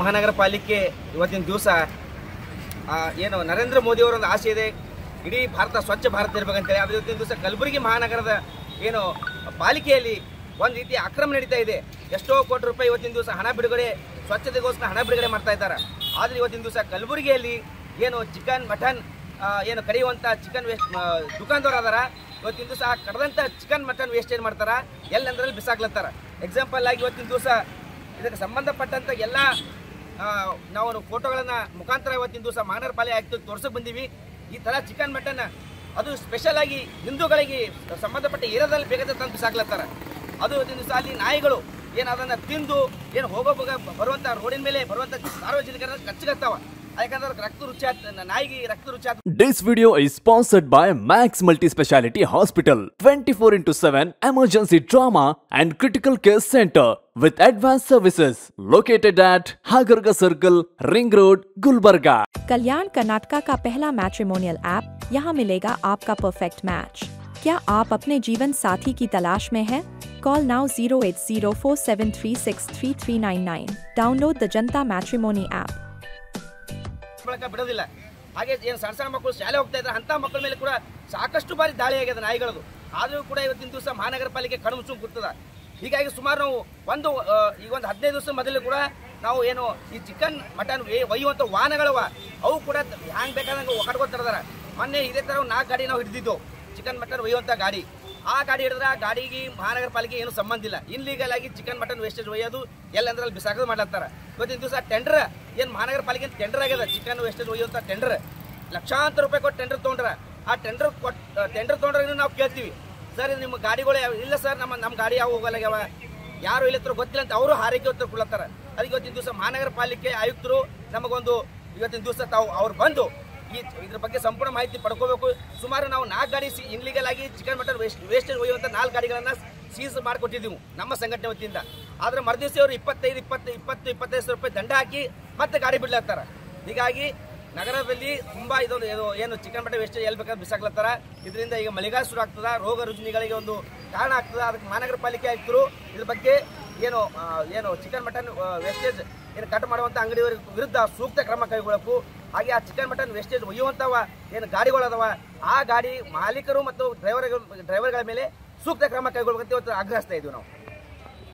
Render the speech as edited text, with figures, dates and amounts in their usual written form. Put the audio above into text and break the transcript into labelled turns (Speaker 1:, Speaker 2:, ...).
Speaker 1: ಮಹಾನಗರ ಪಾಲಿಕೆ ಇವತ್ತಿನ ದಿವಸ ಏನು ನರೇಂದ್ರ ಮೋದಿ ಅವರ ಒಂದು ಆಸೆ ಇದೆ, ಇಡೀ ಭಾರತ ಸ್ವಚ್ಛ ಭಾರತ ಇರಬೇಕಂತೇಳಿ. ಅದ್ರ ಇವತ್ತಿನ ದಿವಸ ಕಲಬುರಗಿ ಮಹಾನಗರದ ಏನು ಪಾಲಿಕೆಯಲ್ಲಿ ಒಂದು ರೀತಿ ಅಕ್ರಮ ನಡೀತಾ ಇದೆ. ಎಷ್ಟೋ ಕೋಟಿ ರೂಪಾಯಿ ಇವತ್ತಿನ ದಿವಸ ಹಣ ಬಿಡುಗಡೆ, ಸ್ವಚ್ಛತೆಗೋಸ್ಕರ ಹಣ ಬಿಡುಗಡೆ ಮಾಡ್ತಾ ಇದ್ದಾರೆ. ಆದರೆ ಇವತ್ತಿನ ದಿವಸ ಕಲಬುರಗಿಯಲ್ಲಿ ಏನು ಚಿಕನ್ ಮಟನ್ ಏನು ಕಡಿಯುವಂಥ ಚಿಕನ್ ವೇಸ್ಟ್ ದುಕಾನ್ದವ್ರು ಅದಾರ. ಇವತ್ತಿನ ದಿವಸ ಕಡ್ದಂಥ ಚಿಕನ್ ಮಟನ್ ವೇಸ್ಟ್ ಏನು ಮಾಡ್ತಾರೆ, ಎಲ್ಲಂದ್ರಲ್ಲಿ ಬಿಸಾಕ್ಲತ್ತಾರ. ಎಕ್ಸಾಂಪಲ್ ಆಗಿ ಇವತ್ತಿನ ದಿವಸ ಇದಕ್ಕೆ ಸಂಬಂಧಪಟ್ಟಂಥ ಎಲ್ಲ ನಾವು ಫೋಟೋಗಳನ್ನು ಮುಖಾಂತರ ಇವತ್ತಿನ ದಿವಸ ಮಹಾನಗರ ಪಾಲಿಕೆ ಆಯುಕ್ತರಿಗೆ ತೋರ್ಸಕ್ಕೆ ಬಂದೀವಿ. ಈ ಥರ ಚಿಕನ್ ಮಟನ್ ಅದು ಸ್ಪೆಷಲ್ ಆಗಿ ಹಿಂದೂಗಳಿಗೆ ಸಂಬಂಧಪಟ್ಟ ಏರಿಯಾದಲ್ಲಿ ಬೇಕಾದ ತಂದು ಬಿಸಾಕ್ಲತ್ತಾರ. ಅದು ಇವತ್ತಿನ ದಿವಸ ಅಲ್ಲಿ ನಾಯಿಗಳು ಏನು ಅದನ್ನು ತಿಂದು ಏನು ಹೋಗೋ ಬರುವಂಥ ರೋಡಿನ ಮೇಲೆ ಬರುವಂಥ ಸಾರ್ವಜನಿಕರನ್ನ ಕಚ್ಚಗತ್ತಾವ.
Speaker 2: This video is sponsored by Max Multi-Speciality Hospital, 24/7 emergency trauma and critical care center with advanced services located at Hagarga Circle, Ring Road, Gulbarga.
Speaker 3: कल्याण कर्नाटका का पहला मैट्रिमोनियल ऐप, यहाँ मिलेगा आपका परफेक्ट मैच। क्या आप अपने जीवन साथी की तलाश में हैं? Call now 08047363399. Download the Janta Matrimony app.
Speaker 1: ಬಿಡೋದಿಲ್ಲ. ಹಾಗೆ ಏನು ಸಣ್ಣ ಸಣ್ಣ ಮಕ್ಕಳು ಶಾಲೆ ಹೋಗ್ತಾ ಇದ್ದಾರೆ, ಅಂಥ ಮಕ್ಕಳ ಮೇಲೆ ಕೂಡ ಸಾಕಷ್ಟು ಬಾರಿ ದಾಳಿ ಆಗಿದೆ ನಾಯಿಗಳದು. ಆದರೂ ಕೂಡ ಇವತ್ತಿನ ದಿವಸ ಮಹಾನಗರ ಪಾಲಿಕೆ ಕಣ್ಮುಚ್ಚು ಕೂರ್ತದ. ಹೀಗಾಗಿ ಸುಮಾರು ನಾವು ಈಗ ಒಂದು 15 ದಿವಸ ಮೊದಲು ಕೂಡ ನಾವು ಏನು ಈ ಚಿಕನ್ ಮಟನ್ ಒಯ್ಯುವಂಥ ವಾಹನಗಳವ ಅವು ಕೂಡ ಹ್ಯಾಂಗ್ ಬೇಕಾದಂಗೆ ಒಕ್ಕಡ್ಕೊತಿರ್ದಾರ. ಮೊನ್ನೆ ಇದೇ ಥರ 4 ಗಾಡಿ ನಾವು ಹಿಡಿದಿದ್ದು ಚಿಕನ್ ಮಟನ್ ಒಯ್ಯುವಂಥ ಗಾಡಿ. ಆ ಗಾಡಿ ಹಿಡಿದ್ರೆ ಆ ಗಾಡಿಗೆ ಮಹಾನಗರ ಪಾಲಿಕೆ ಏನು ಸಂಬಂಧ ಇಲ್ಲ. ಇನ್ಲೀಗಲ್ ಆಗಿ ಚಿಕನ್ ಮಟನ್ ವೇಸ್ಟೇಜ್ ಒಯ್ಯೋದು ಎಲ್ಲಂದ್ರಲ್ಲಿ ಬಿಸಾಕೋದು ಮಾಡ್ಲಾಗ್ತಾರೆ. ಇವತ್ತಿನ ದಿವಸ ಟೆಂಡರ್ ಏನು ಮಹಾನಗರ ಪಾಲಿಕೆ ಟೆಂಡರ್ ಆಗ್ಯದ, ಚಿಕನ್ ವೇಸ್ಟೇಜ್ ಒಯ್ಯುವಂಥ ಟೆಂಡರ್ ಲಕ್ಷಾಂತರ ರೂಪಾಯಿ ಕೊಟ್ಟು ಟೆಂಡರ್ ತೊಗೊಂಡ್ರೆ. ಆ ಟೆಂಡರ್ ತೊಗೊಂಡ್ರೆ ನಾವು ಕೇಳ್ತೀವಿ, ಸರ್ ನಿಮ್ಮ ಗಾಡಿಗಳು ಇಲ್ಲ ಸರ್, ನಮ್ಮ ಗಾಡಿ ಯಾವ ಹೋಗಲ್ಲಾಗ್ಯಾವ, ಯಾರು ಇಲ್ಲತ್ರ ಗೊತ್ತಿಲ್ಲ ಅಂತ ಅವರು ಹಾರೈಕೆ ಉತ್ತರ ಕೊಡ್ಲತ್ತಾರೆ. ಅದಕ್ಕೆ ಇವತ್ತಿನ ದಿವಸ ಮಹಾನಗರ ಪಾಲಿಕೆ ಆಯುಕ್ತರು ನಮಗೊಂದು ಇವತ್ತಿನ ದಿವಸ ಅವ್ರು ಬಂದು ಇದ್ರ ಬಗ್ಗೆ ಸಂಪೂರ್ಣ ಮಾಹಿತಿ ಪಡ್ಕೋಬೇಕು. ಸುಮಾರು ನಾವು 4 ಗಾಡಿ ಇನ್ಲೀಗಲ್ ಆಗಿ ಚಿಕನ್ ಮಟನ್ ವೇಸ್ಟೇಜ್ ಒಯ್ಯುವಂಥ 4 ಗಾಡಿಗಳನ್ನು ಸೀಸ್ ಮಾಡಿಕೊಟ್ಟಿದ್ದೀವಿ ನಮ್ಮ ಸಂಘಟನೆ ವತಿಯಿಂದ. ಆದರೆ ಮರುದಿವಸ ಅವರು 25,000 ರೂಪಾಯಿ ದಂಡ ಹಾಕಿ ಮತ್ತೆ ಗಾಡಿ ಬಿಡ್ಲತ್ತಾರ. ಹೀಗಾಗಿ ನಗರದಲ್ಲಿ ತುಂಬ ಇದೊಂದು ಏನು ಚಿಕನ್ ಮಟನ್ ವೇಸ್ಟೇಜ್ ಎಲ್ಲಿ ಬೇಕಾದ್ರೆ ಬಿಸಾಕ್ಲತ್ತಾರ. ಇದರಿಂದ ಈಗ ಮಳೆಗಾಲ ಶುರು ಆಗ್ತದ, ರೋಗ ರುಜಿನಗಳಿಗೆ ಒಂದು ಕಾರಣ ಆಗ್ತದೆ. ಅದಕ್ಕೆ ಮಹಾನಗರ ಪಾಲಿಕೆ ಆಯುಕ್ತರು ಇದ್ರ ಬಗ್ಗೆ ಏನು ಚಿಕನ್ ಮಟನ್ ವೇಸ್ಟೇಜ್ ಏನು ಕಟ್ ಮಾಡುವಂಥ ಅಂಗಡಿಯವರ ವಿರುದ್ಧ ಸೂಕ್ತ ಕ್ರಮ ಕೈಗೊಳ್ಳಬೇಕು. ಹಾಗೆ ಆ ಚಿಕನ್ ಮಟನ್ ವೇಸ್ಟೇಜ್ ಒಯ್ಯುವಂಥವ ಏನು ಗಾಡಿಗಳದಾವ ಆ ಗಾಡಿ ಮಾಲೀಕರು ಮತ್ತು ಡ್ರೈವರ್ಗಳ ಮೇಲೆ ಸೂಕ್ತ ಕ್ರಮ ಕೈಗೊಳ್ಳಬೇಕಂತ ಇವತ್ತು ಆಗ್ರಹಿಸ್ತಾ ಇದ್ದೀವಿ ನಾವು.